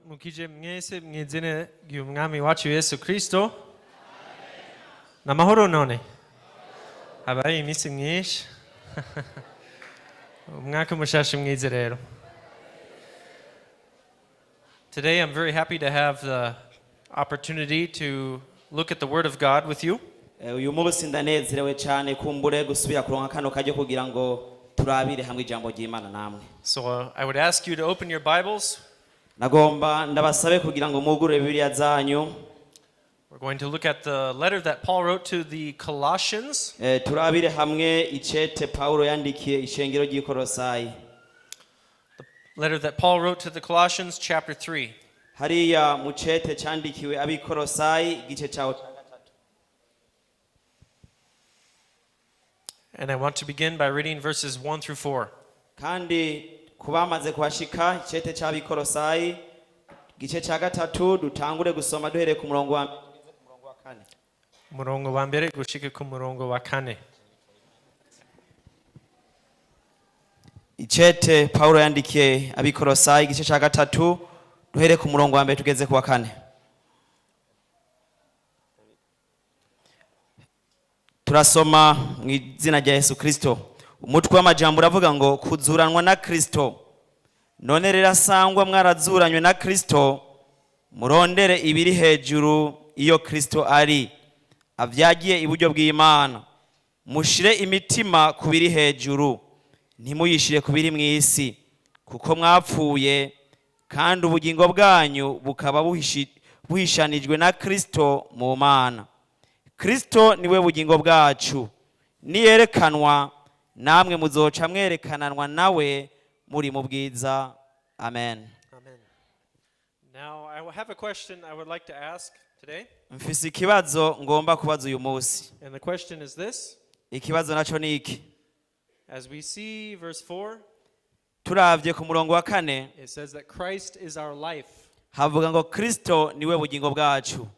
Mukije mwese mwizina ry'umwami wacu Yesu Kristo. Namahoro none. Habaye iminsi myinshi. Umwaka mushasha mwiza rero. Today I'm very happy to have the opportunity to look at the Word of God with you. Uyu munsi ndanezerewe cyane kumbure gusubira kuronka kano kajyo kugira ngo turabire hamwe ijambo ry'Imana namwe. So I would ask you to open your Bibles. Nagomba ndabasabe kugira ngo mugure Bibiliya zanyu. We're going to look at the letter that Paul wrote to the Colossians. Turabire hamwe icete Paulo yandikiye ishengero ry'Ikolosayi. The letter that Paul wrote to the Colossians, chapter 3. Hariya mu cete candikiwe ab'Ikolosayi igice cyawo cya gatatu. And I want to begin by reading verses 1 through 4. Kandi kubamaze kuhashika icete cy'ab'Ikolosayi igice cya gatatu dutangure gusoma duhere ku murongo wa 4. Umurongo wa mbere gushika ku murongo wa 4. Icete Paulo yandikiye ab'Ikolosayi igice cya gatatu duhere ku murongo wa mbere tugeze ku wa 4. Turasoma mu izina rya Yesu Kristo. Umutwe w'amajambo uravuga ngo kuzuranwa na Kristo. None rero asangwa mwarazuranywe na Kristo, murondere ibiri hejuru iyo Kristo ari, avyagiye iburyo bw'Imana. Mushire imitima kubiri hejuru, ntimuyishire kubiri mw'isi, kuko mwapfuye kandi ubugingo bwanyu bukaba buhishanijwe na Kristo mu Mana. Kristo niwe bugingo bwacu, niyerekanwa namwe muzoca mwerekananwa nawe muri mu bwiza. Amen. Amen. Now I have a question I would like to ask today. Mfise ikibazo ngomba kubaza uyu munsi. And the question is this. Ikibazo naco ni iki? As we see verse 4, turavye ku murongo wa 4, it says that Christ is our life. havuga ngo Kristo niwe bugingo bwacu.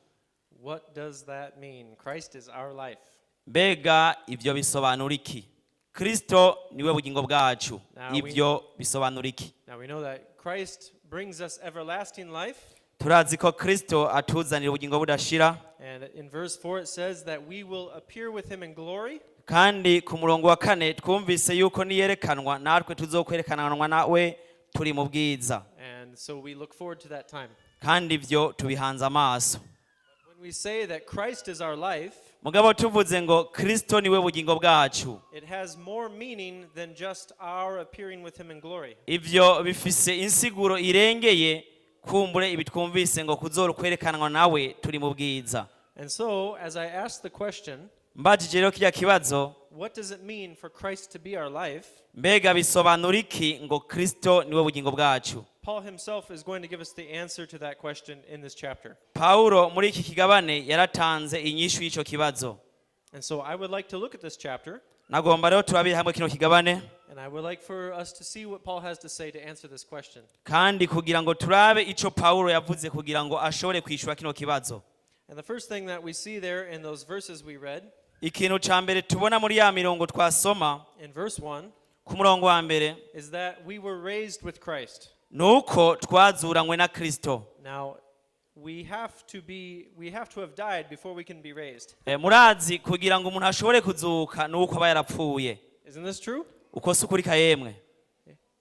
What does that mean? Christ is our life. Mbega ivyo bisobanura iki? Kristo niwe bugingo bwacu. Ivyo bisobanura iki? Now we know that Christ brings us everlasting life. Turazi ko Kristo atuzanira ubugingo budashira. And in verse 4 it says that we will appear with him in glory. Kandi ku murongo wa 4 twumvise yuko niyerekanwa natwe tuzokwerekananwa nawe turi mu bwiza. And so we look forward to that time. Kandi ivyo tubihanze amaso. When we say that Christ is our life, mugabo tuvuze ngo Kristo niwe bugingo bwacu, it has more meaning than just our appearing with him in glory. Ivyo bifise insiguro irengeye kumbure ibitwumvise ngo kuzorukwerekanwa nawe turi mu bwiza. And so as I ask the question, mbajije rero kirya kibazo, what does it mean for Christ to be our life? Mbega bisobanura iki ngo Kristo niwe bugingo bwacu? Paul himself is going to give us the answer to that question in this chapter. Paulo muri iki kigabane yaratanze inyishu y'ico kibazo. And so I would like to look at this chapter. Nagomba rero turabire hamwe kino kigabane. And I would like for us to see what Paul has to say to answer this question. Kandi kugira ngo turabe ico Paulo yavuze kugira ngo ashobore kwishura kino kibazo. And the first thing that we see there in those verses we read, ikintu ca mbere tubona muri ya mirongo twasoma in verse 1, ku murongo wa mbere, is that we were raised with Christ. nuko twazuranywe na Kristo. Now we have to have died before we can be raised. Murazi kugira ngo umuntu ashobore kuzuka nuko aba yarapfuye. Isn't this true? Uko sukurika yemwe.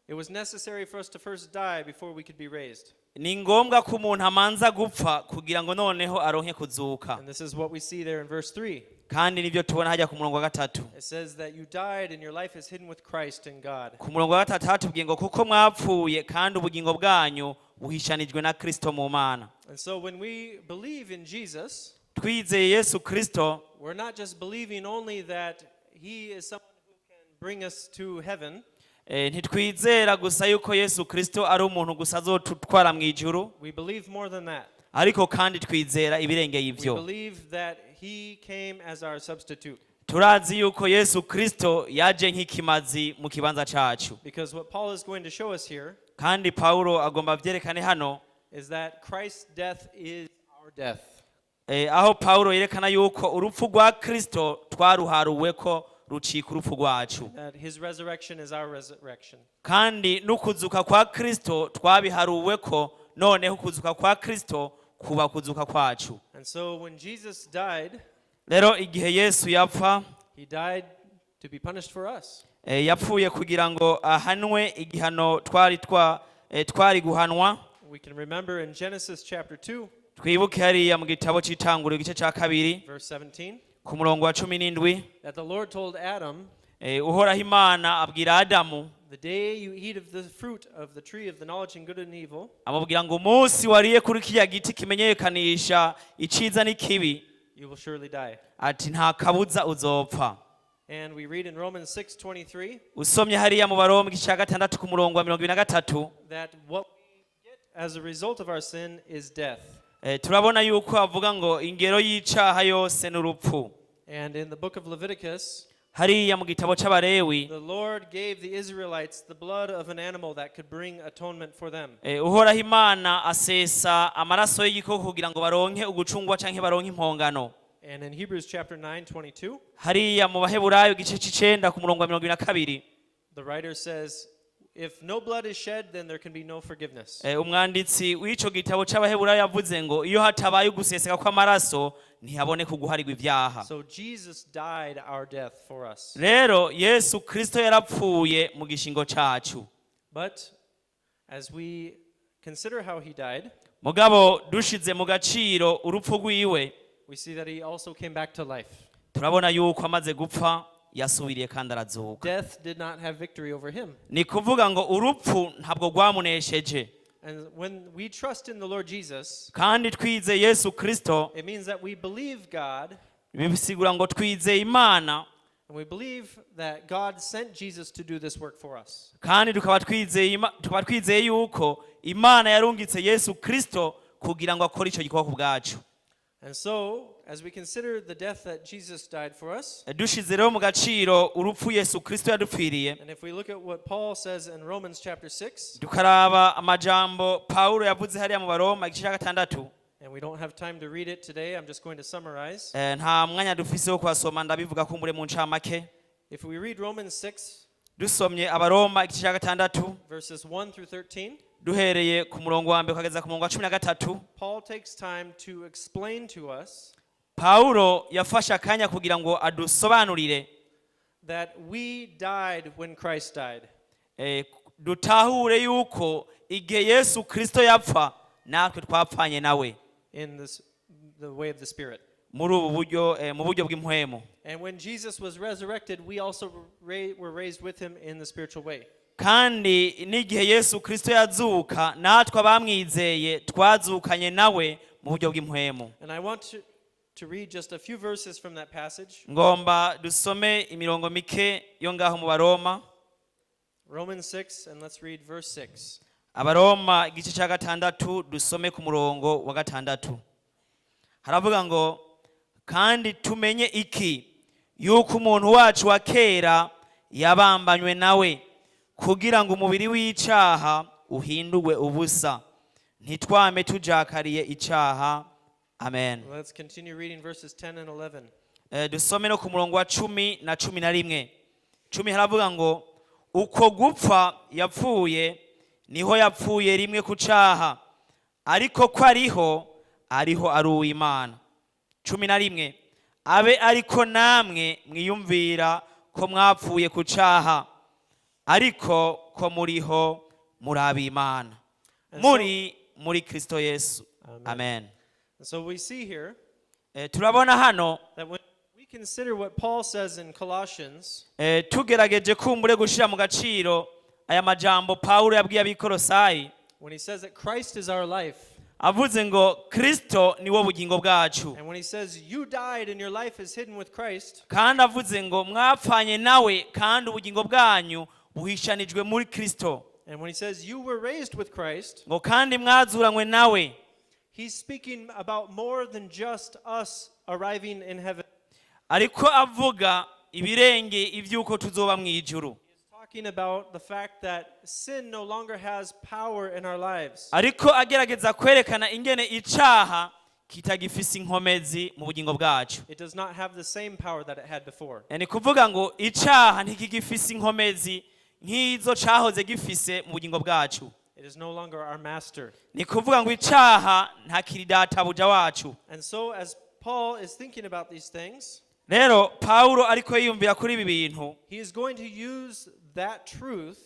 It was necessary for us to first die before we could be raised. Ni ngombwa ko umuntu amanza gupfa kugira ngo noneho aronke kuzuka. And this is what we see there in verse 3. Kandi nivyo tubona hajya ku murongo wa 3. It says that you died and your life is hidden with Christ in God. Ku murongo wa 3 hatubwiye ngo kuko mwapfuye kandi ubugingo bwanyu buhishanijwe na Kristo mu Mana. And so when we believe in Jesus, twizeye Yesu Kristo, we're not just believing only that he is someone who can bring us to heaven. Ntitwizera gusa yuko Yesu Kristo ari umuntu gusa azotutwara mu ijuru. We believe more than that. ariko kandi twizera ibirengeye We ivyo. believe that he came as our substitute. Turazi yuko Yesu Kristo yaje nk'ikimazi mu kibanza cacu. Because what Paul is going to show us here Kandi Paulo agomba vyerekane hano is that Christ's death is our death. aho Paulo yerekana yuko urupfu rwa Kristo twaruharuweko rucika urupfu rwacu. That his resurrection is our resurrection. Kandi n'ukuzuka kwa Kristo twabiharuweko, noneho kuzuka kwa Kristo kuba kuzuka kwacu. And so when Jesus died, Rero igihe Yesu yapfa, he died to be punished for us. yapfuye kugira ngo ahanwe igihano twari guhanwa. We can remember in Genesis chapter 2, Twibuke hariya mu gitabo c'itanguriro igice ca kabiri verse 17, ku murongo wa 17, that the Lord told Adam, uhoraho Imana abwira Adamu, the day you eat of the fruit of the tree of the knowledge of good and evil, amubwira ngo umunsi wariye kuri kiriya giti kimenyekanisha iciza n'ikibi, you will surely die. ati nta kabuza uzopfa. And we read in Romans 6:23 Usomye hariya mu Baroma igice ca gatandatu ku murongo wa 23, that what we get as a result of our sin is death. turabona yuko avuga ngo ingero y'icaha yose n'urupfu. And in the book of Leviticus, Hariya mu gitabo c'Abalewi, the Lord gave the Israelites the blood of an animal that could bring atonement for them. uhoraho Imana asesa amaraso y'igikoko kugira ngo baronke ugucungwa canke baronke impongano. And in Hebrews chapter 9:22, Hariya mu Baheburayo igice c'icenda ku murongo wa 22, the writer says, if no blood is shed, then there can be no forgiveness. umwanditsi w'ico gitabo c'Abaheburayo yavuze ngo iyo hatabaye uguseseka kw'amaraso ntihabone kuguharirwa ivyaha. So Jesus died our death for us. Rero Yesu Kristo yarapfuye mu gishingo cacu. But as we consider how he died, Mugabo dushize mu gaciro urupfu rwiwe, we see that he also came back to life. turabona yuko amaze gupfa yasubiriye kandi arazuka. Death did not have victory over him. Ni kuvuga ngo urupfu ntabwo rwamunesheje. And when we trust in the Lord Jesus, Kandi twize Yesu Kristo, it means that we believe God, bisigura ngo twize Imana, and we believe that God sent Jesus to do this work for us. kandi tukaba twizeye yuko Imana yarungitse Yesu Kristo kugira ngo akore ico gikorwa ku bwacu. And so, as we consider the death that Jesus died for us, Dushize rero mu gaciro urupfu Yesu Kristo yadupfiriye, and if we look at what Paul says in Romans chapter 6, tukaraba amajambo Paulo yavuze hariya mu Baroma igice ca gatandatu, and we don't have time to read it today, I'm just going to summarize. nta mwanya dufise wo kwasoma, ndabivuga kumbure mu ncamake. If we read Romans 6, Dusomye Abaroma igice ca gatandatu verses 1 through 13, duhereye ku murongo wa mbere kugeza ku murongo wa 13, Paul takes time to explain to us Paulo yafashe akanya kugira ngo adusobanurire that we died when Christ died. dutahure yuko igihe Yesu Kristo yapfa natwe twapfanye nawe In the way of the Spirit. muri ubu buryo mu buryo bw'impwemu. And when Jesus was resurrected, we also were raised with him in the spiritual way. Kandi n'igihe Yesu Kristo yazuka natwe abamwizeye twazukanye nawe mu buryo bw'impwemu. And I want to read just a few verses from that passage. Ngomba dusome imirongo mike yo ngaho mu Baroma. Romans 6, and let's read verse 6. Abaroma igice ca gatandatu dusome ku murongo wa gatandatu. Haravuga ngo kandi tumenye iki yuko umuntu wacu wa kera yabambanywe nawe kugira ngo umubiri w'icaha uhindurwe ubusa ntitwame tujakariye icaha. Amen. Let's continue reading verses 10 and 11. Dusome no ku murongo wa 10 na 11. 10 haravuga ngo uko gupfa yapfuye niho yapfuye rimwe ku caha, ariko ko ariho ari uw'Imana. 11 abe ariko namwe mwiyumvira ko mwapfuye ku caha, ariko ko muriho muri ab'Imana muri Kristo Yesu. Amen. And so we see here turabona hano that when we consider what Paul says in Colossians, tugerageje kumbure gushira mu gaciro aya majambo Paulo yabwiye abikorosayi, when he says that Christ is our life, avuze ngo Kristo niwo bugingo bwacu, and when he says you died and your life is hidden with Christ, kandi avuze ngo mwapfanye nawe kandi ubugingo bwanyu buhishanijwe muri Kristo, and when he says you were raised with Christ, ngo kandi mwazuranywe nawe, he's speaking about more than just us arriving in heaven. ariko avuga ibirenge iby'uko tuzoba mu ijuru. He's talking about the fact that sin no longer has power in our lives. ariko agerageza kwerekana ingene icaha kitagifise inkomezi mu bugingo bwacu. It does not have the same power that it had before. ni kuvuga ngo icaha ntikigifise inkomezi nk'izo cahoze gifise mu bugingo bwacu. It is no longer our master. ni kuvuga ngo icaha ntakiri databuja wacu. And so as Paul is thinking about these things, rero Pawulo ariko yiyumvira kuri ibi bintu, he is going to use that truth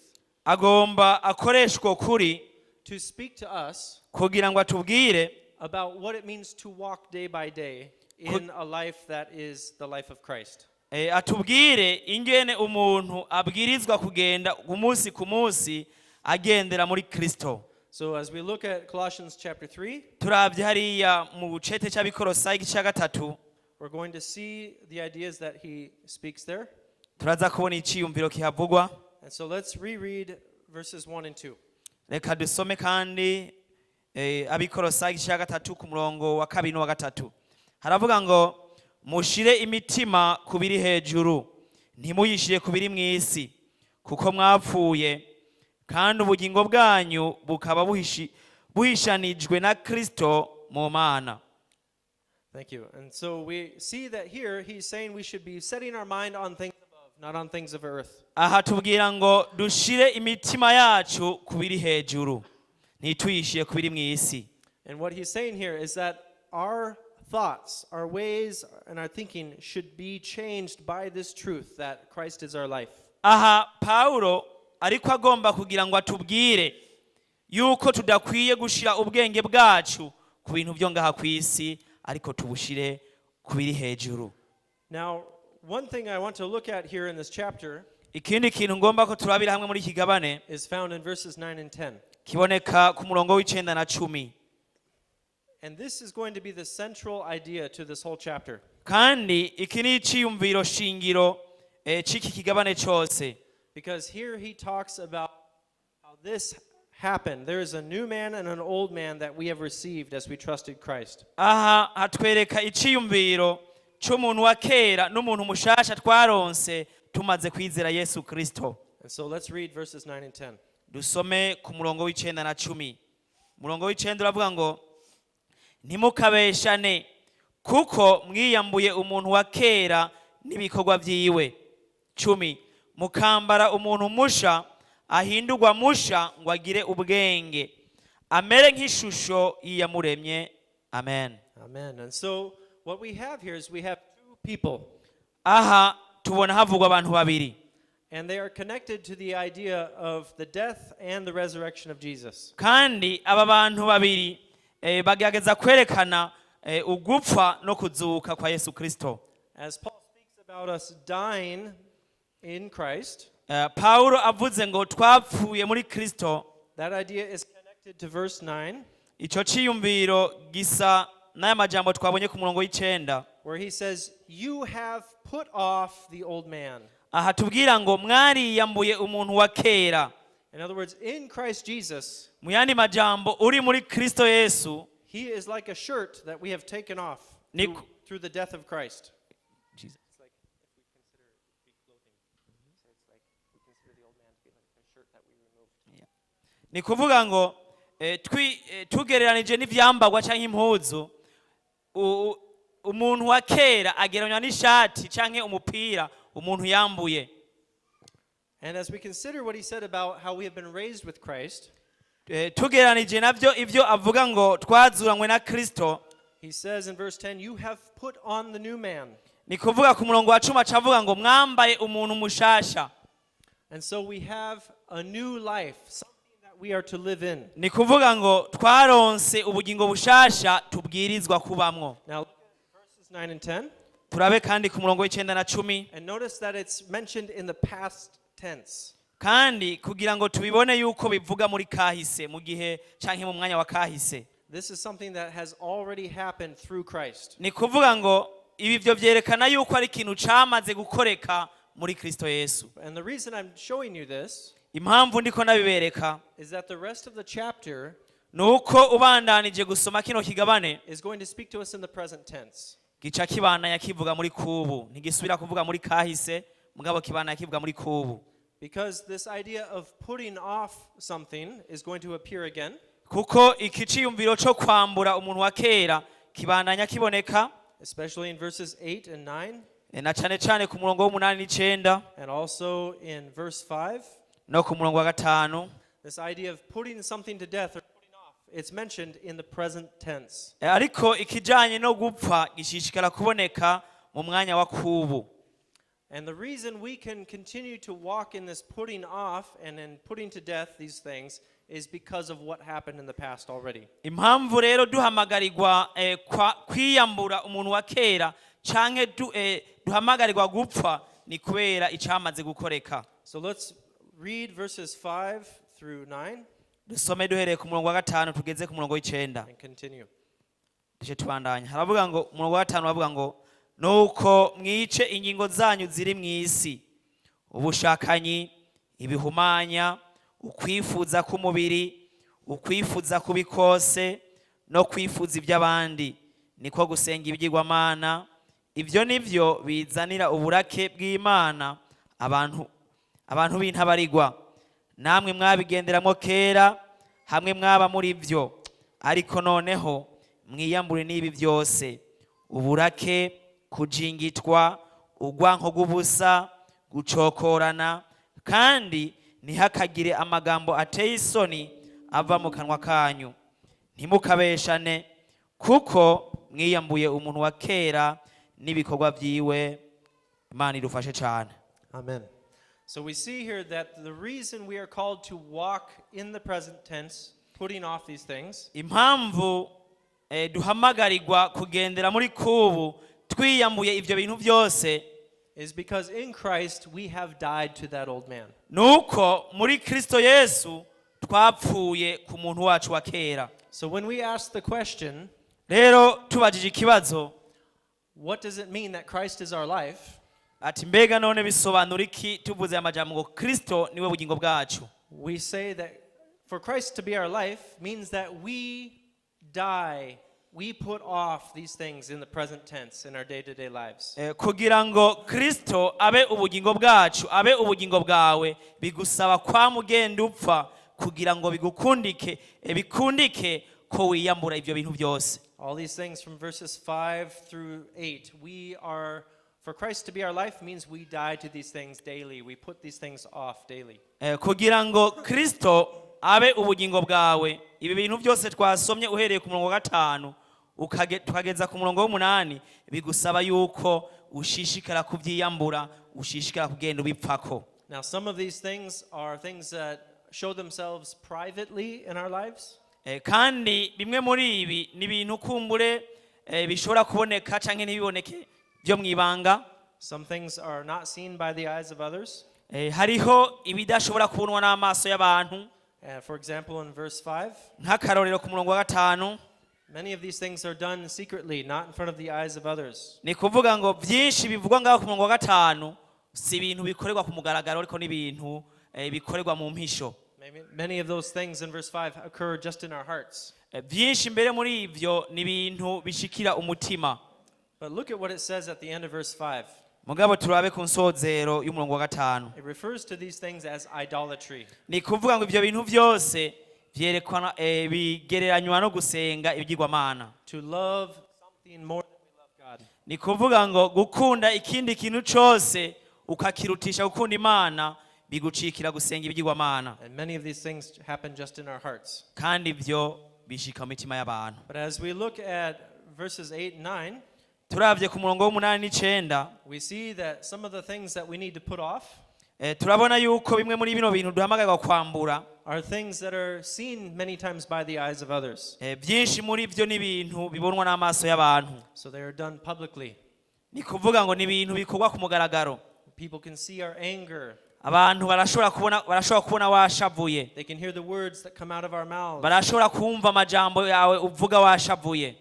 agomba akoreshwa kuri to speak to us kugira ngo atubwire about what it means to walk day by day in a life that is the life of Christ. atubwire ingene umuntu abwirizwa kugenda umunsi ku munsi agendera muri Kristo. So as we look at Colossians chapter 3, turavye hariya mu cete c'abikorosayi igice ca gatatu, we're going to see the ideas that he speaks there. turaza kubona iciyumviro kihavugwa. And so let's reread verses 1 and 2. reka dusome kandi abikorosayi igice ca gatatu ku murongo wa 2 n'uwa 3. haravuga ngo mushire imitima ku biri hejuru, ntimuyishire ku biri mw'isi, kuko mwapfuye kandi ubugingo bwanyu bukaba buhishanijwe na Kristo mu Mana. Thank you. And so we see that here he's saying we should be setting our mind on things above, not on things of earth. aha tubwira ngo dushire imitima yacu ku biri hejuru, ntituyishire ku biri mw'isi. And what he's saying here is that our thoughts, our ways, and our thinking should be changed by this truth that Christ is our life. aha Pawulo ariko agomba kugira ngo atubwire yuko tudakwiye gushira ubwenge bwacu ku bintu byo ngaha kw'isi, ariko tubushire ku biri hejuru. Now, one thing I want to look at here in this chapter ikindi kintu ngomba ko turabira hamwe muri kigabane is found in verses 9 and 10. kiboneka ku murongo w'9 na 10. And this is going to be the central idea to this whole chapter. kandi iki ni iciyumviro shingiro c'iki kigabane cyose. Because here he talks about how this happened. There is a new man and an old man that we have received as we trusted Christ. aha hatwereka iciyumviro c'umuntu wa kera n'umuntu mushasha twaronse tumaze kwizera Yesu Kristo. And so let's read verses 9 and 10. dusome ku murongo w'9 na 10. murongo w'9 uravuga ngo ntimukabeshane, kuko mwiyambuye umuntu wa kera n'ibikorwa vyiwe. 10 mukambara umuntu musha ahindurwa musha ngo agire ubwenge, amere nk'ishusho y'iyamuremye. Amen. Amen. And so what we have here is we have two people. aha tubona havugwa abantu babiri, And they are connected to the idea of the death and the resurrection of Jesus. kandi aba bantu babiri bagerageza kwerekana ugupfa no kuzuka kwa Yesu Kristo. As Paul speaks about us dying in Christ, Pawulo avuze ngo twapfuye muri Kristo, that idea is connected to verse 9, ico ciyumviro gisa n'aya majambo twabonye ku murongo w'9, where he says, "You have put off the old man." aha tubwira ngo mwariyambuye umuntu wa kera. In other words, in Christ Jesus, mu yandi majambo uri muri Kristo Yesu, he is like a shirt that we have taken off Ni- through the death of Christ. Jesus. It's like if we consider it to be clothing. So it's like we consider the old man to be like a shirt that we removed. ni kuvuga ngo tugereranije n'ivyambagwa canke impuzu, umuntu wa kera agereranywa n'ishati canke umupira umuntu yambuye. And as we consider what he said about how we have been raised with Christ, tugereranije navyo ivyo avuga ngo twazuranywe na Kristo, he says in verse 10, "You have put on the new man." ni kuvuga ku murongo wa 10 acavuga ngo mwambaye umuntu mushasha. And so we have a new life, something that we are to live in. ni kuvuga ngo twaronse ubugingo bushasha tubwirizwa kubamwo. Now look at verses 9 and 10, turabe kandi ku murongo w'9 na 10, and notice that it's mentioned in the past tense. kandi kugira ngo tubibone yuko bivuga muri kahise, mu gihe canke mu mwanya wa kahise. This is something that has already happened through Christ. ni kuvuga ngo ibi byo vyerekana yuko ari ikintu camaze gukoreka muri Kristo Yesu. And the reason I'm showing you this impamvu ndiko nabibereka is that the rest of the chapter nuko ubandanije gusoma kino kigabane is going to speak to us in the present tense. gica kibandanya kivuga muri kubu, ntigisubira kuvuga muri kahise, mugabo kibandanya kivuga muri kubu. Because this idea of putting off something is going to appear again. Kuko iki ciyumviro cyo kwambura umuntu wa kera kibandanya kiboneka, especially in verses 8 and 9. na cyane cyane ku murongo w'8 n'9, and also in verse 5. no ku murongo wa 5. This idea of putting something to death or putting off, it's mentioned in the present tense. Ariko ikijanye no gupfa gishishikara kuboneka mu mwanya wa kubu. And the reason we can continue to walk in this putting off and in putting to death these things is because of what happened in the past already. Impamvu rero duhamagarirwa kwiyambura umuntu wa kera canke duhamagarirwa gupfa ni kubera icamaze gukoreka. So let's read verses 5 through 9. Dusome duhereye ku murongo wa 5 tugeze ku murongo w'9. And continue. Dushe tubandanya. Haravuga ngo umurongo wa 5 bavuga ngo nuko mwice ingingo zanyu ziri mw'isi, ubushakanyi, ibihumanya, ukwifuza k'umubiri, ukwifuza kubikose, no kwifuza iby'abandi, niko gusenga ibigirwamana. Ibyo nivyo bizanira uburake bw'Imana abantu b'intabarigwa. Namwe mwabigenderamo kera, hamwe mwaba muri byo, ariko noneho mwiyambure n'ibi byose: uburake, kujingitwa, ugwanko gubusa, gucokorana, kandi ntihakagire amagambo ateye isoni ava mu kanwa kanyu. Ntimukabeshane, kuko mwiyambuye umuntu wa kera n'ibikorwa byiwe. Imana idufashe cyane. Amen. So we see here that the reason we are called to walk in the present tense, putting off these things, impamvu duhamagarirwa kugendera muri kubu twiyambuye ivyo bintu byose, is because in Christ we have died to that old man. Nuko muri Kristo Yesu twapfuye ku muntu wacu wa kera. So when we ask the question, rero tubajije ikibazo, what does it mean that Christ is our life? Ati mbega none bisobanura iki tuvuze amajambo ngo Kristo niwe bugingo bwacu? We say that for Christ to be our life means that we die, we put off these things in the present tense in our day-to-day lives. Kugira ngo Kristo abe ubugingo bwacu, abe ubugingo bwawe, bigusaba kwa mugenda upfa kugira ngo bigukundike, bikundike ko wiyambura ivyo bintu byose. All these things from verses 5 through 8, for Christ to be our life means we die to these things daily. We put these things off daily. Kugira ngo Kristo abe ubugingo bwawe, ibi bintu byose twasomye uhereye ku murongo wa 5 ukageza ku murongo w'8, bigusaba yuko ushishikara kuvyiyambura, ushishikara kugenda ubipfako. Now some of these things are things that show themselves privately in our lives. Kandi bimwe muri ibi ni bintu kumbure bishobora kuboneka canke ntibiboneke byo mwibanga. Some things are not seen by the eyes of others. Hariho ibidashobora kubonwa n'amaso y'abantu. For example, in verse 5, nk'akarorero ku murongo wa 5, many of these things are done secretly, not in front of the eyes of others. Ni kuvuga ngo byinshi bivugwa ngaho ku murongo wa 5 si ibintu bikorerwa ku mugaragaro, ariko ni ibintu bikorerwa mu mpisho. Many of those things in verse 5 occur just in our hearts. Byinshi mbere muri ivyo ni ibintu bishikira umutima. But look at what it says at the end of verse 5. Mugabo turabe ku nsozero y'umurongo wa 5. It refers to these things as idolatry. Ni kuvuga ngo ivyo bintu byose vyerekana bigereranywa no gusenga ibigirwamana. To love something more than we love God. Ni kuvuga ngo gukunda ikindi kintu cyose ukakirutisha gukunda Imana, bigucikira gusenga ibigirwamana. And many of these things happen just in our hearts. Kandi ivyo bishika mu mitima y'abantu. But as we look at verses 8 and 9, turavye ku murongo w'8 n'9, we see that some of the things that we need to put off turabona yuko bimwe muri bino bintu duhamagarirwa kwambura are things that are seen many times by the eyes of others. Byinshi muri byo ni ibintu bibonwa n'amaso y'abantu. So they are done publicly. Ni kuvuga ngo ni ibintu bikorwa ku mugaragaro. People can see our anger. Abantu barashobora kubona washavuye. They can hear the words that come out of our mouths. Barashobora kumva amajambo yawe uvuga washavuye.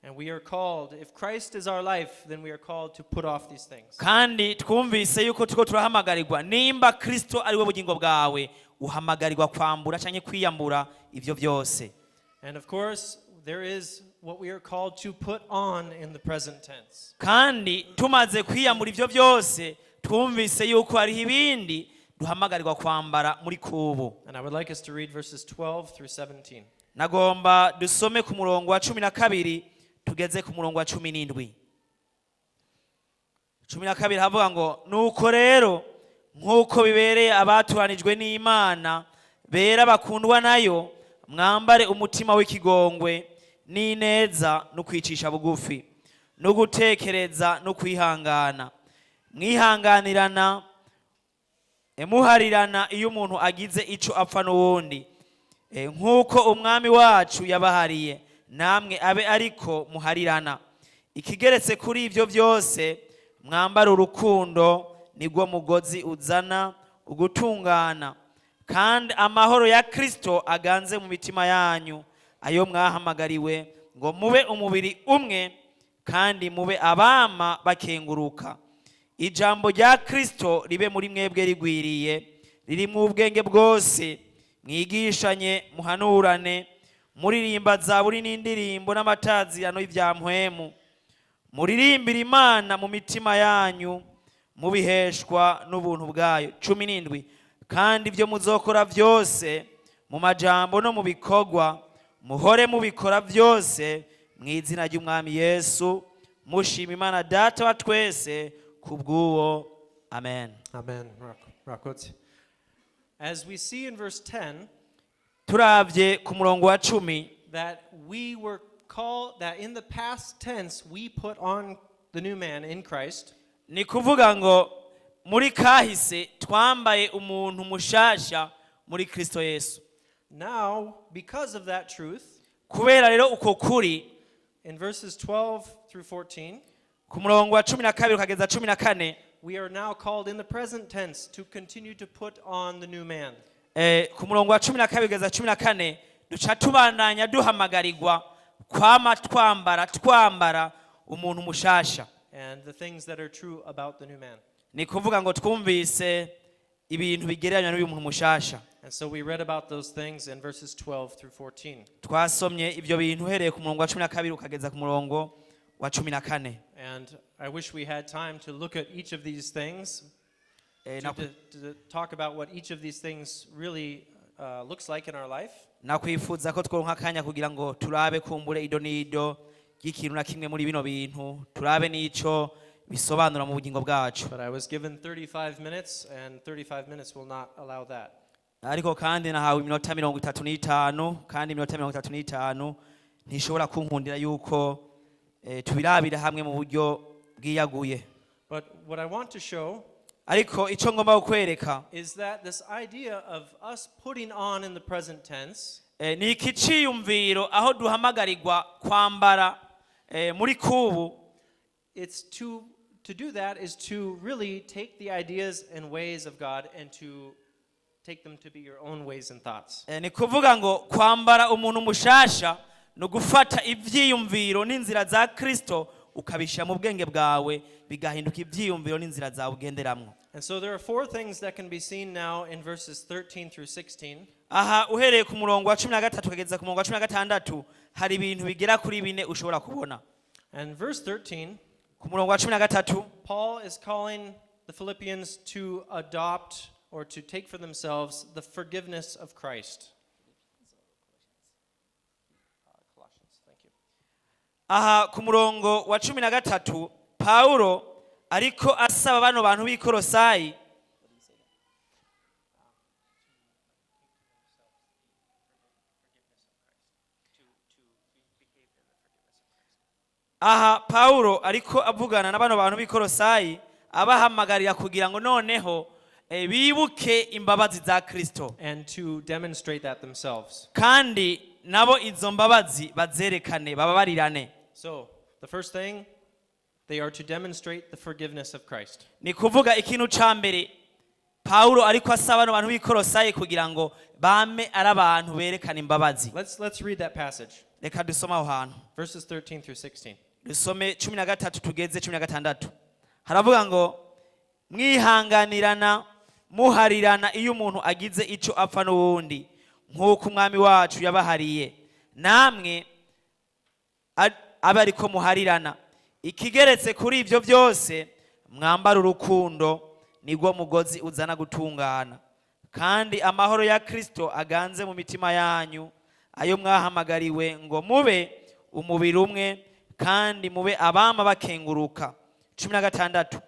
And we are called, if Christ is our life, then we are called to put off these things. Kandi twumvise yuko tuko turahamagarirwa, nimba Kristo ari we bugingo bwawe, uhamagarirwa kwambura canke kwiyambura ivyo byose. And of course, there is what we are called to put on in the present tense. kandi tumaze kwiyamura ivyo byose twumvise yuko hariho ibindi duhamagarirwa kwambara muri kubu. And I would like us to read verses 12 through 17. Nagomba dusome ku murongo wa 12 tugeze ku murongo wa 17. 12 havuga ngo nuko rero nk'uko bibereye abaturanijwe n'Imana bera bakundwa nayo, mwambare umutima w'ikigongwe n'ineza no kwicisha bugufi no gutekereza no kwihangana, mwihanganirana muharirana iyo umuntu agize ico apfa n'uwundi, nk'uko umwami wacu yabahariye namwe abe ariko muharirana. Ikigeretse kuri ivyo byose, mwambara urukundo, nigwo mugozi uzana ugutungana, kandi amahoro ya Kristo aganze mu mitima yanyu, ayo mwahamagariwe ngo mube umubiri umwe kandi mube abama bakenguruka. Ijambo rya Kristo ribe muri mwebwe rigwiriye, riri mu ubwenge bwose, mwigishanye muhanurane, muririmba zaburi n'indirimbo n'amatazirano y'ivya mpwemu, muririmbira Imana mu mitima yanyu mubiheshwa n'ubuntu bwayo. 17 kandi ibyo muzokora byose mu majambo no mu bikorwa, muhore mubikora byose mu izina ry'umwami Yesu, mushima Imana Data wa twese kubw'uwo. Amen. Amen. Rakotse. As we see in verse 10, turavye ku murongo wa 10, that we were called, that in the past tense we put on the new man in Christ. Ni kuvuga ngo muri kahise twambaye umuntu mushasha muri Kristo Yesu. Now, because of that truth, kubera rero uko kuri, in verses 12 through 14, ku murongo wa 12 kugeza 14, we are now called in the present tense to continue to put on the new man. Ku murongo wa 12 kugeza 14 duca tubandanya duhamagarirwa kwama twambara umuntu mushasha. And the things that are true about the new man. Ni kuvuga ngo twumvise ibintu bigereranywa n'uyu muntu mushasha. And so we read about those things in verses 12 through 14. Twasomye ivyo bintu hereye ku murongo wa 12 ukageza ku murongo wa 14. And I wish we had time to look at each of these things, to talk about what each of these things really looks like in our life. Nakwifuza ko tworonka akanya kugira ngo turabe kumbure ido nido y'ikintu na kimwe muri bino bintu, turabe n'ico bisobanura mu bugingo bwacu. But I was given 35 minutes, and 35 minutes will not allow that. Ariko kandi nahawe iminota 35, kandi iminota 35 ntishobora kunkundira yuko tubirabira hamwe mu buryo bwiyaguye. But what I want to show ariko ico ngomba kukwereka is that this idea of us putting on in the present tense ni ikiciyumviro aho duhamagarirwa kwambara muri kubu. It's to do that is to really take the ideas and ways of God and to take them to be your own ways and thoughts. Ni kuvuga ngo kwambara umuntu mushasha no gufata ivyiyumviro n'inzira za Kristo ukabisha mu bwenge bwawe bigahinduka ivyiyumviro n'inzira za ugenderamwo. And so there are four things that can be seen now in verses 13 through 16. Aha uhereye ku murongo wa 13 kugeza ku murongo wa 16 hari ibintu bigera kuri bine ushobora kubona. And verse 13, ku murongo wa 13, Paul is calling the Philippians to adopt or to take for themselves the forgiveness of Christ. Colossians, thank you. aha ku murongo wa 13 Paulo ariko asaba bano bantu b'Ikolosayi aha Paulo ariko avugana na bano bantu b'Ikolosayi abahamagarira kugira ngo noneho bibuke imbabazi za Kristo, and to demonstrate that themselves. kandi nabo izo mbabazi bazerekane bababarirane. So, the first thing, they are to demonstrate the forgiveness of Christ. Ni kuvuga ikintu ca mbere Paulo ariko asaba bano bantu b'Ikolosayi kugira ngo bame ari abantu berekana imbabazi. Let's read that passage. Reka dusoma aho hantu. Verses 13 through 16. Dusome 13 tugeze 16. Haravuga ngo mwihanganirana muharirana iyo umuntu agize ico apfa n'uwundi, nk'uko umwami wacu yabahariye namwe abe ariko muharirana. Ikigeretse kuri ibyo byose mwambara urukundo, nigwo mugozi uzana gutungana. Kandi amahoro ya Kristo aganze mu mitima yanyu, ayo mwahamagariwe ngo mube umubiri umwe kandi mube abama bakenguruka. 16.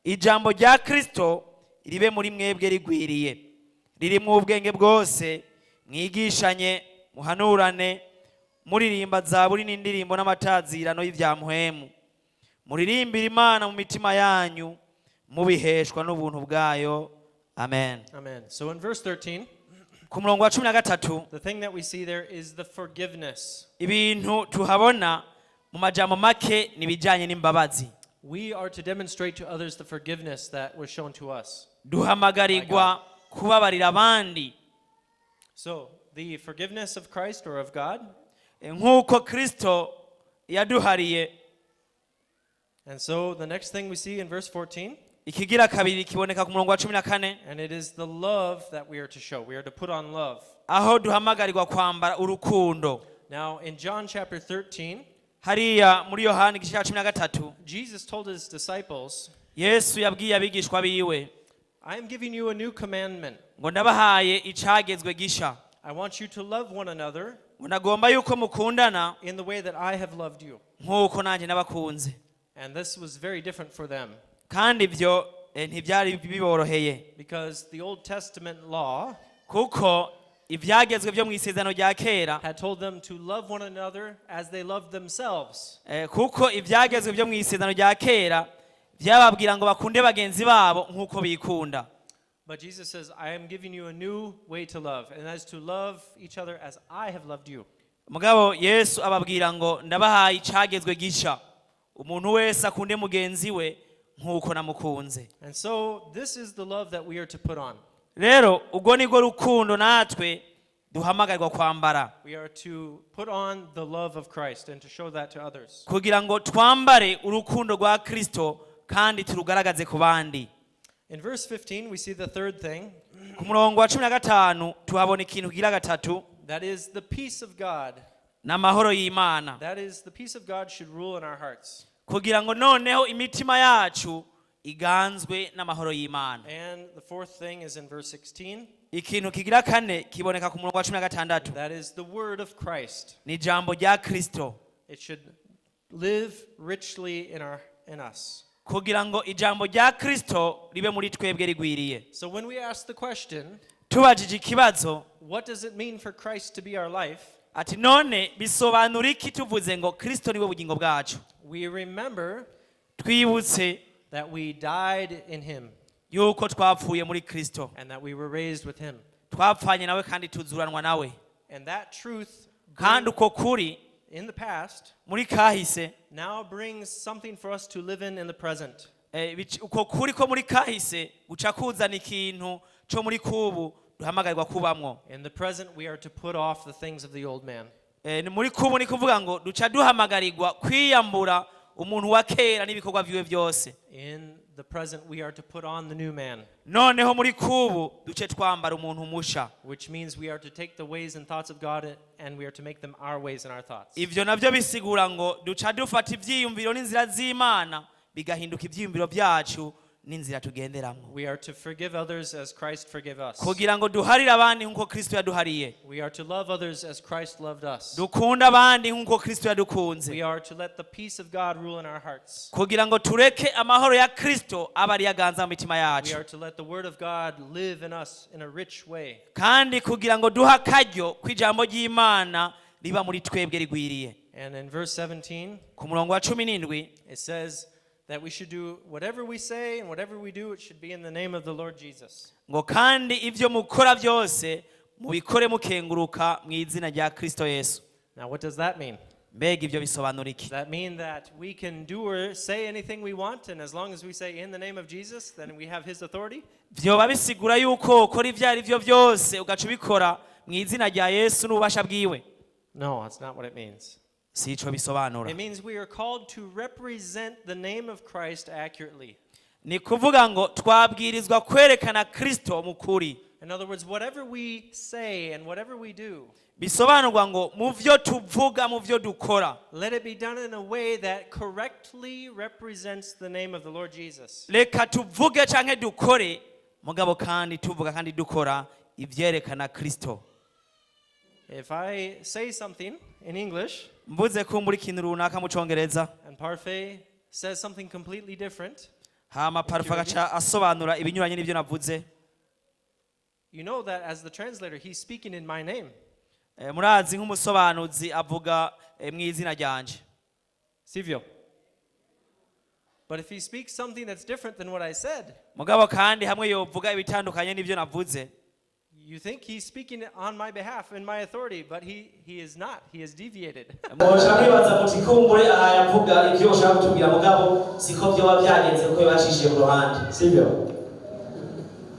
Ijambo rya Kristo ribe muri mwebwe rigwiriye, ririmo ubwenge bwose, mwigishanye, muhanurane, muririmba zaburi n'indirimbo n'amatazirano y'ivyamuhemu. Muririmbira Imana mu mitima yanyu, mubiheshwa n'ubuntu bwayo. Amen. Amen. So in verse 13, Ku murongo wa 13, the thing that we see there is the forgiveness. ibintu tuhabona mu majambo make nibijanye n'imbabazi. We are to demonstrate to others the forgiveness that was shown to us. Duhamagarirwa kubabarira abandi So the forgiveness of Christ or of God, nk'uko Kristo yaduhariye. and so the next thing we see in verse 14, Ikigira kabiri kiboneka ku murongo wa 14, and it is the love that we are to show. We are to put on love. aho duhamagarirwa kwambara urukundo. Now in John chapter 13, Hariya muri Yohana igice cya 13, Jesus told his disciples, Yesu yabwiye abigishwa biwe I am giving you a new commandment. ngo ndabahaye icagezwe gisha, I want you to love one another ngo ndagomba yuko mukundana in the way that I have loved you. nk'uko nanjye nabakunze. And this was very different for them Kandi ibyo ntibyari biboroheye, because the Old Testament law kuko ibyagezwe byo mu isezerano rya kera, had told them to love one another as they loved themselves. kuko ibyagezwe byo mu isezerano rya kera byababwira ngo bakunde bagenzi babo nk'uko bikunda. But Jesus says, I am giving you a new way to love, and that is to love each other as I have loved you. Mugabo Yesu ababwira ngo ndabahaye icagezwe gisha, umuntu wese akunde mugenzi we nk'uko namukunze. And so this is the love that we are to put on. Rero ubwo nibwo rukundo natwe duhamagarirwa kwambara, We are to put on the love of Christ and to show that to others. kugira ngo twambare urukundo rwa Kristo kandi turugaragaze ku bandi. In verse 15, we see the third thing. Ku murongo wa 15 tuhabona ikintu gira gatatu, That is the peace of God. n'amahoro y'Imana, That is the peace of God should rule in our hearts. kugira ngo noneho imitima yacu iganzwe n'amahoro y'Imana. And the fourth thing is in verse 16. Ikintu kigira kane kiboneka ku murongo wa 16, That is the word of Christ. ni jambo rya Kristo, It should live richly in us. kugira ngo ijambo rya Kristo ribe muri twebwe rigwiriye. So when we ask the question, Tubajije ikibazo what does it mean for Christ to be our life? ati none bisobanura iki tuvuze ngo Kristo niwe bugingo bwacu? We remember Twibutse that we died in him yuko twapfuye muri Kristo, and that we were raised with him. twapfanye nawe kandi tuzuranwa nawe. And that truth Kandi uko kuri in the past muri kahise, now brings something for us to live in the present. uko kuri ko muri kahise guca kuzana ikintu cyo muri kubu duhamagarirwa kubamwo. In the present, we are to put off the things of the old man. Muri kubu ni kuvuga ngo duca duhamagarirwa kwiyambura umuntu wa kera n'ibikorwa byiwe byose. In the present, we are to put on the new man, Noneho muri kubu duce twambara umuntu musha. which means we are to take the ways and thoughts of God and we are to make them our ways and our thoughts. Ivyo navyo bisigura ngo duca dufata ivyiyumviro n'inzira z'Imana bigahinduka ivyiyumviro byacu n'inzira tugenderamwo, We are to forgive others as Christ forgave us. kugira ngo duharire abandi nk'uko Kristo yaduhariye, We are to love others as Christ loved us. dukunda abandi nk'uko Kristo yadukunze, We are to let the peace of God rule in our hearts. kugira ngo tureke amahoro ya Kristo aba ari yaganza mu mitima We yacu, are to let the word of God live in us in a rich way. kandi kugira ngo duha akaryo kw'ijambo ry'Imana riba muri twebwe rigwiriye. And in verse 17, Ku murongo wa 17 it says that we should do whatever we say and whatever we do, it should be in the name of the Lord Jesus. ngo kandi ivyo mukora byose mubikore mukenguruka mu izina rya Kristo Yesu. Now, what does that mean? Mbega ivyo bisobanura iki? Does that mean that we can do or say anything we want, and as long as we say in the name of Jesus, then we have his authority? Vyoba bisigura yuko ukora ivyo ari vyo byose ugaca ubikora mu izina rya Yesu n'ububasha bwiwe? No, that's not what it means. Si ico bisobanura. It means we are called to represent the name of Christ accurately. Ni kuvuga ngo twabwirizwa kwerekana Kristo mu kuri. In other words, whatever we say and whatever we do, bisobanurwa ngo mu vyo tuvuga mu vyo dukora let it be done in a way that correctly represents the name of the Lord Jesus. reka tuvuge canke dukore mugabo kandi tuvuga kandi dukora ivyerekana Kristo. If I say something in English mvuze kumbura ikintu runaka mu Congereza and Parfait says something completely different, hama Parfait agaca asobanura ibinyuranye n'ivyo navuze, you know that as the translator, he's speaking in my name. murazi nk'umusobanuzi avuga mu izina ryanje Sivyo. But if he speaks something that's different than what I said, mugabo kandi hamwe yovuga ibitandukanye n'ivyo navuze, you think he's speaking on my behalf in my authority, but he is not. He is deviated. mwoca mwibaza muti kumbure aha yavuga ivyo ushaka kutubwira mugabo siko vyoba vyagenze kuko yabacishije ku ruhande, sivyo?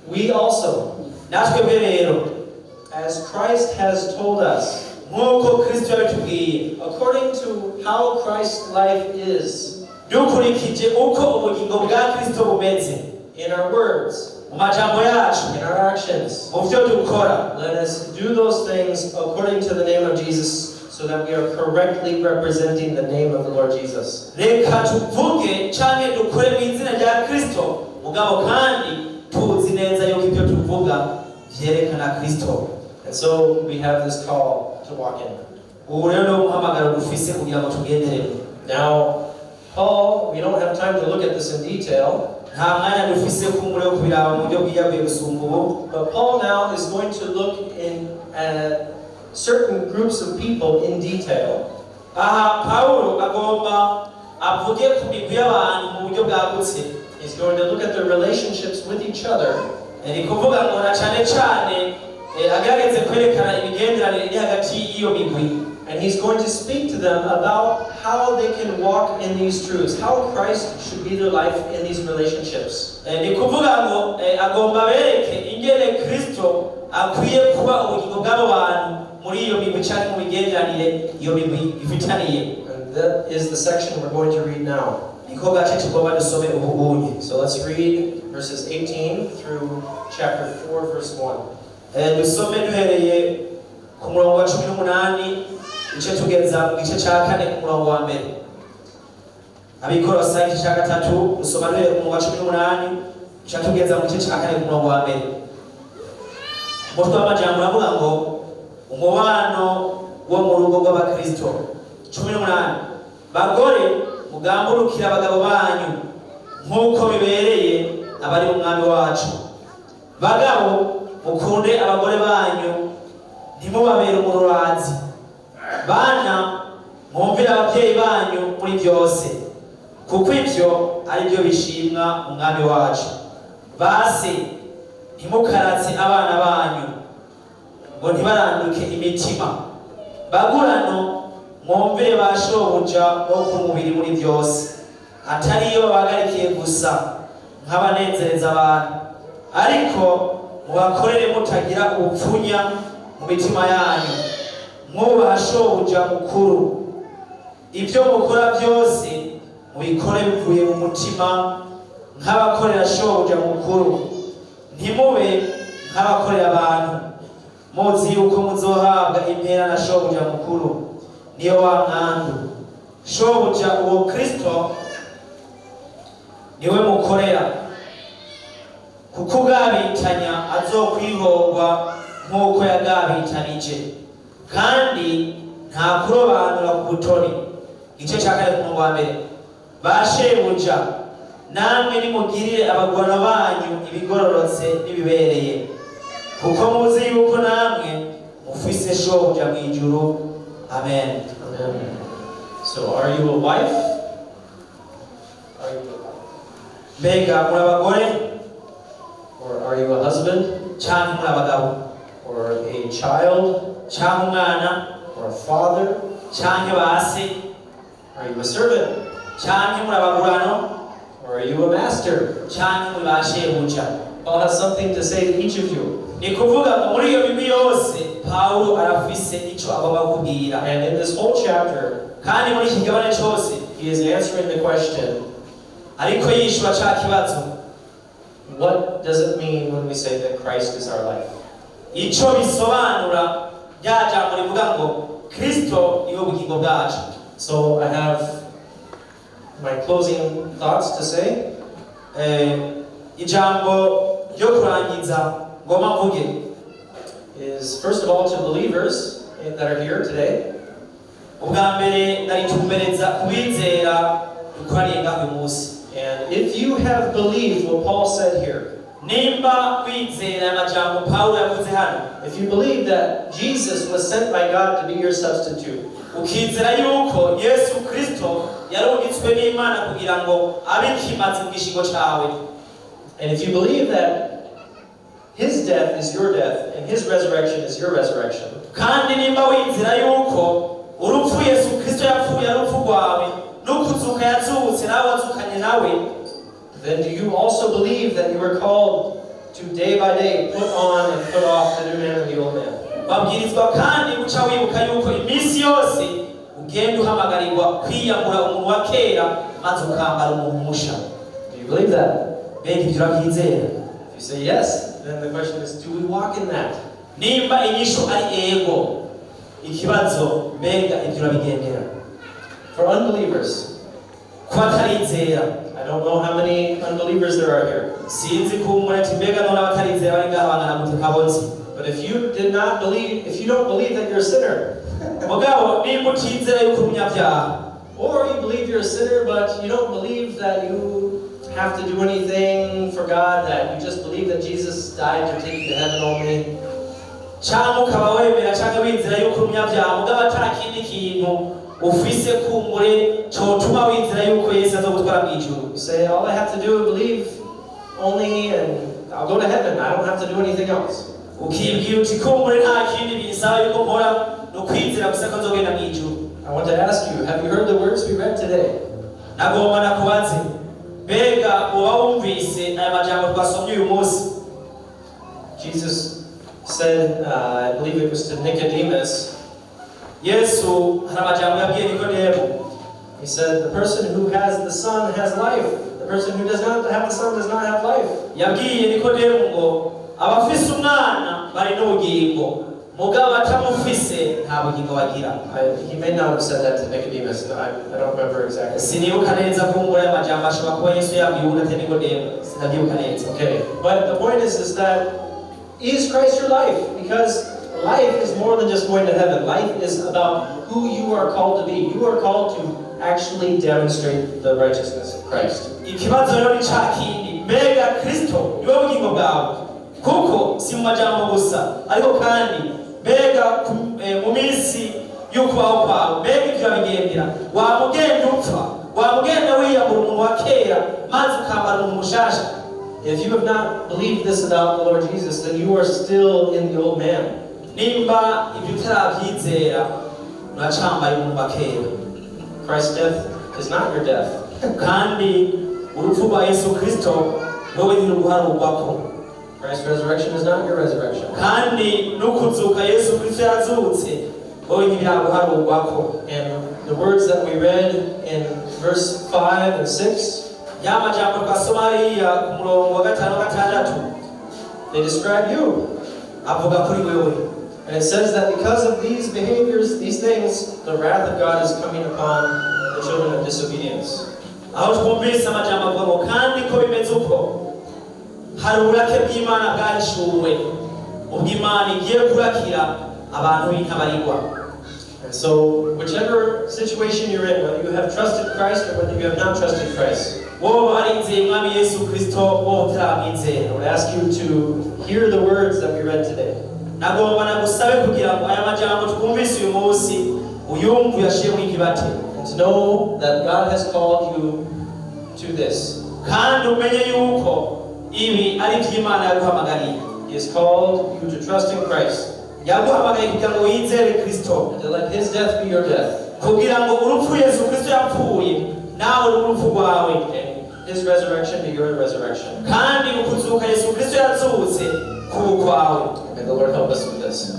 We also, natwe rero as Christ has told us, nk'uko Kristo yabitubwiye, according to how Christ's life is, dukurikije uko ubugingo bwa Kristo bumeze, in our words, mu majambo yacu, in our actions, mu vyo dukora, let us do those things according to the name of Jesus, so that we are correctly representing the name of the Lord Jesus. reka tuvuge canke dukore mu izina rya Kristo mugabo kandi tuzi neza yuko ivyo tuvuga vyerekana Kristo. And so we have this call to walk in. ubu rero ni umuhamagaro dufise kugira ngo tugenderere. Now, Paul, we don't have time to look at this in detail, nta mwanya dufise kumbure yo kubiraba mu buryo bwiyaguye gusumba ubu, but Paul now is going to look at certain groups of people in detail. aha Pawulo agomba avuge ku migwi y'abantu mu buryo bwagutse. He's going to look at their relationships with each other, ni kuvuga ngo na cane cane agerageze kwerekana imigenderanire iri hagati y'iyo migwi, and he's going to speak to them about how they can walk in these truths, how Christ should be their life in these relationships. ni kuvuga ngo agomba bereke ingene Kristo akwiye kuba ubugingo bw'abo bantu muri iyo migwi canke mu migenderanire iyo migwi ifitaniye. And that is the section we're going to read now. niko gace tugomba dusome ubu unye. So let's read verses 18 through chapter 4, verse 1. dusome duhereye ku murongo wa 18 igice tugeza mu gice ca 4 ku murongo wa mbere. Abikorosa igice ca 3 dusoma duhereye ku murongo wa 18 igice tugeza mu gice ca 4 ku murongo wa mbere. Umutwe w'amajambo uravuga ngo umubano wo mu rugo rw'abakristo. 18 bagore mugamburukira abagabo banyu nk'uko bibereye abari mu mwami wacu. Bagabo mukunde abagore banyu ntimubabere umururazi. Bana mwumvire ababyeyi banyu muri byose kuko ibyo ari byo bishimwa mu mwami wacu. Base ntimukaratse abana banyu ngo ntibaranduke imitima. Bagurano mwumvire ba shobuja bo ku mubiri muri byose, atari iyo babagarikiye gusa nk'abanezereza abantu, ariko mubakorere mutagira ubupfunya mu mitima yanyu, mwubaha shobuja mukuru. Ibyo mukora byose mubikore bivuye mu mutima nk'abakorera shobuja mukuru, ntimube nk'abakorera abantu, muzi yuko muzohabwa impera na shobuja mukuru, niyo wa mwandu. Shobuja uwo Kristo niwe mukorera, kuko ugabitanya azokwihorwa nk'uko yagabitanije, kandi nta kurobanura ku butoni. Igice ca 4 ku murongo wa mbere. Ba shebuja namwe nimugirire abagwana banyu ibigororotse n'ibibereye, kuko muzi yuko namwe mufise shobuja mu ijuru. Amen. Amen. So, are you a wife? Are you a wife? Mbega muri abagore Or are you a husband? canke muri abagabo, Or a child? canke umwana Or a father? canke base, Are you a servant? canke muri abagurano Or are you a master? canke muri ba shebuja. Paul has something to say to each of you. Ni kuvuga ngo muri iyo migwi yose Pawulo arafise ico agomba kubwira, And in this whole chapter, kandi muri iki kigabane cose he is answering the question, ariko yishura ca kibazo, what does it mean when we say that Christ is our life? Ico bisobanura rya jambo rivuga ngo Kristo niwe bugingo bwacu. So I have my closing thoughts to say. Ijambo ryo kurangiza ngoma mvuge Is first of all to believers that are here today. ubwa mbere ndaritumbereza kubizera dukorarenga uyu munsi. And if you have believed what Paul said here, nimba kwizera amajambo Pawulo yavuze hano, if you believe that Jesus was sent by God to be your substitute, ukizera yuko Yesu Kristo yarungitswe n'Imana kugira ngo abe ikimazi mu gishingo cawe, and if you believe that his death is your death and his resurrection is your resurrection, kandi nimba wizera yuko urupfu Yesu Kristo yapfuye ari urupfu rwawe n'ukuzuka yazutse nawe wazukanye nawe, then do you also believe that you are called to day by day put on and put off the new man and the old man? babwirizwa kandi guca wibuka yuko iminsi yose ugenda uhamagarirwa kwiyambura umuntu wa kera maze ukambara umuntu musha. Do you believe that? Mbega ibyo urabyizera? If you say yes, then the question is, do we walk in that? Nimba inyisho ari ego, ikibazo mbega ibyo urabigendera? For unbelievers, Kwatarizera, I don't know how many unbelievers there are here, sinzi kumure timbega nona batarizera bari ngaha bangana gute kabonzi. but if you don't believe that you're a sinner, Mugabo nimba utizera yuko umunyabyaha, or you believe you're a sinner but you don't believe that you have to do anything for God, that you just believe that Jesus died to take you to heaven only, cyangwa ukaba wemera cyangwa wizera yuko umunyabyaha mugabo atakindi kintu ufise kumure cyotuma wizera yuko Yesu azogutwara mu ijuru. you say, all I have to do is believe only and I'll go to heaven. I don't have to do anything else. Ukibwira uti kumure nta kindi bisaba yuko mpora no kwizera gusa ko nzogenda mu ijuru. I want to ask you, have you heard the words we read today? Nagomba nakubaze, mbega uba wumvise aya majambo twasomye uyu munsi? Jesus said, I believe it was to Nicodemus, Yesu hari amajambo yabwiye Nikodemo. he said, the person who has the Son has life. The person who does not have the Son does not have life. Yabwiye Nikodemo ngo abafise umwana bari n'ubugingo, mugabo atamufise nta bugingo bagira. He may not have said that to Nicodemus. I don't remember exactly. Sinibuka neza kumbura aya majambo ashobora kuba Yesu yabwiye undi ati Nikodemo, sinabyibuka neza. Okay, but the point is that is Christ your life? Because life is more than just going to heaven. Life is about who you are called to be. You are called to actually demonstrate the righteousness of Christ. Ikibazo rero ni cakindi, mbega Kristo niwe bugingo bwawe, kuko si mu majambo gusa ariko kandi mbega mu minsi y'ukubaho kwawe mbega ibyo urabigendera, wamugenda upfa, wamugenda wiyambura umuntu wa kera maze ukambara umuntu mushasha. If you have not believed this about the Lord Jesus, then you are still in the old man. Nimba ibyo utarabyizera uracambaye umuntu wa kera. Christ's death is not your death. Kandi urupfu rwa Yesu Kristo wowe ni uruharugwako. Christ's resurrection is not your resurrection. Kandi n'ukuzuka Yesu Kristo yazutse wowe ni byaguharugwako. And the words that we read in verse 5 and 6, ya majambo twasoma hariya ku murongo wa 5-6, they describe you. avuga kuri wewe. And it says that because of these behaviors, these things, the wrath of God is coming upon the children of disobedience. Aho twumvise amajambo avuga ngo kandi ko bimeze uko hari uburake bw'Imana bwahishuwe ubwo Imana igiye kurakira abantu b'intabarirwa. And so, whichever situation you're in, whether you have trusted Christ or whether you have not trusted Christ, wowe warinze Mwami Yesu Kristo wowe utaramwizera, I would ask you to hear the words that we read today. nagomba nagusabe kugira ngo aya majambo twumvise uyu munsi uyumve uyashyire muri kibate, And to know that God has called you to this. kandi umenye yuko ibi ari iby'Imana yaguhamagariye. He has called you to trust in Christ, yaguhamagaye kugira ngo wizere Kristo, and to let His death be your death, kugira ngo urupfu Yesu Kristo yapfuye nawe urupfu rwawe, and His resurrection be your resurrection. kandi ukuzuka Yesu Kristo yazutse kuba kwawe. May the Lord help us with this.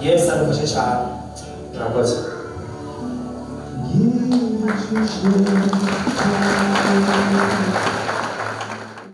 Yesu adufashe cyane. God bless you.